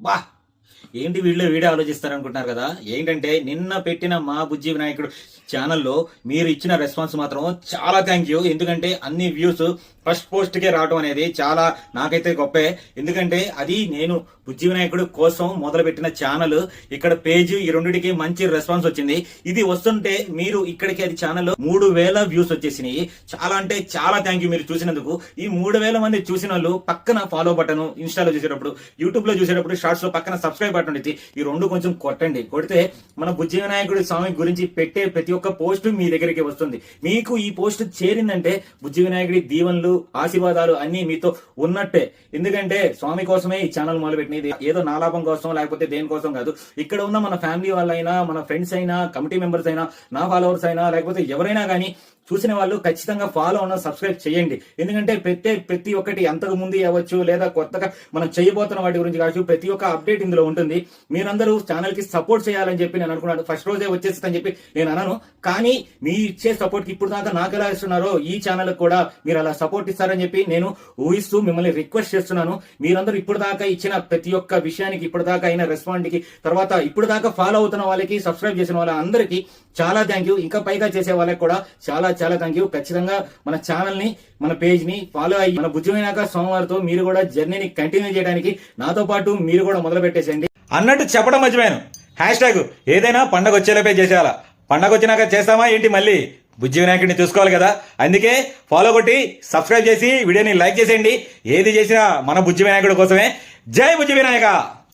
బా ఏంటి వీడియో ఆలోచిస్తారనుకుంటున్నారు కదా. ఏంటంటే నిన్న పెట్టిన మా బుజ్జి వినాయకుడు ఛానల్లో మీరు ఇచ్చిన రెస్పాన్స్ మాత్రం చాలా థ్యాంక్ యూ. ఎందుకంటే అన్ని వ్యూస్ ఫస్ట్ పోస్ట్ కే రావడం అనేది చాలా నాకైతే గొప్పే. ఎందుకంటే అది నేను బుజ్జి వినాయకుడు కోసం మొదలు పెట్టిన ఛానల్, ఇక్కడ పేజ్ ఈ రెండిటికి మంచి రెస్పాన్స్ వచ్చింది. ఇది వస్తుంటే మీరు ఇక్కడికి అది ఛానల్లో 3000 వ్యూస్ వచ్చేసినాయి. చాలా అంటే చాలా థ్యాంక్ యూ మీరు చూసినందుకు. ఈ 3000 మంది చూసిన వాళ్ళు పక్కన ఫాలో బటన్, ఇన్స్టాలో చూసేటప్పుడు, యూట్యూబ్ లో చూసేటప్పుడు, షార్ట్స్ లో పక్కన సబ్స్క్రైబ్ బటన్ ఉంది. ఈ రెండు కొంచెం కొట్టండి. కొడితే మన బుజ్జి వినాయకుడి స్వామి గురించి పెట్టే ప్రతి ఒక్క పోస్ట్ మీ దగ్గరికి వస్తుంది. మీకు ఈ పోస్ట్ చేరిందంటే బుజ్జి వినాయకుడి దీవెనలు, ఆశీర్వాదాలు అన్ని మీతో ఉన్నట్టే. ఎందుకంటే స్వామి కోసమే ఈ ఛానల్ మొదలుపెట్టినది. ఏదో నా లాభం కోసం లేకపోతే దేనికోసం కాదు. ఇక్కడ ఉన్న మన ఫ్యామిలీ వాళ్ళైనా, మన ఫ్రెండ్స్ అయినా, కమిటీ మెంబర్స్ అయినా, నా ఫాలోవర్స్ అయినా, లేకపోతే ఎవరైనా కానీ చూసిన వాళ్ళు ఖచ్చితంగా ఫాలో ఉన్న సబ్స్క్రైబ్ చేయండి. ఎందుకంటే ప్రతి ఒక్కటి అంతకు ముందు అవ్వచ్చు, లేదా కొత్తగా మనం చేయబోతున్న వాటి గురించి కావచ్చు, ప్రతి ఒక్క అప్డేట్ ఇందులో ఉంటుంది. మీరందరూ ఛానల్ కి సపోర్ట్ చేయాలని చెప్పి నేను అనుకున్నాను. ఫస్ట్ రోజే వచ్చేస్తుందని చెప్పి నేను అన్నాను. కానీ మీ ఇచ్చే సపోర్ట్ కి ఇప్పుడు దాకా నాకు ఎలా ఇస్తున్నారో ఈ ఛానల్ కూడా మీరు అలా సపోర్ట్ ఇస్తారని చెప్పి నేను ఊహిస్తూ మిమ్మల్ని రిక్వెస్ట్ చేస్తున్నాను. మీరందరూ ఇప్పుడు దాకా ఇచ్చిన ప్రతి ఒక్క విషయానికి, ఇప్పుడు దాకా అయిన రెస్పాండ్ కి, తర్వాత ఇప్పుడు దాకా ఫాలో అవుతున్న వాళ్ళకి, సబ్స్క్రైబ్ చేసిన వాళ్ళందరికీ చాలా థ్యాంక్ యూ. ఇంకా పైగా చేసే వాళ్ళకి కూడా చాలా చాలా థ్యాంక్ యూ. ఖచ్చితంగా మన ఛానల్ ని, మన పేజ్ ని ఫాలో అయ్యి మన బుజ్జి వినాయక సోమవారితో మీరు కూడా జర్నీని కంటిన్యూ చేయడానికి నాతో పాటు మీరు కూడా మొదలు పెట్టేసేయండి. అన్నట్టు చెప్పడం మర్చిపోయాను. హ్యాష్ ఏదైనా పండగ వచ్చేలోపే చేసేయాలా. పండగ వచ్చినాక చేస్తామా ఏంటి, మళ్ళీ బుజ్జి వినాయకుడిని చూసుకోవాలి కదా. అందుకే ఫాలో కొట్టి సబ్స్క్రైబ్ చేసి వీడియోని లైక్ చేసేయండి. ఏది చేసినా మన బుజ్జి వినాయకుడి కోసమే. జై బుజ్జి వినాయక.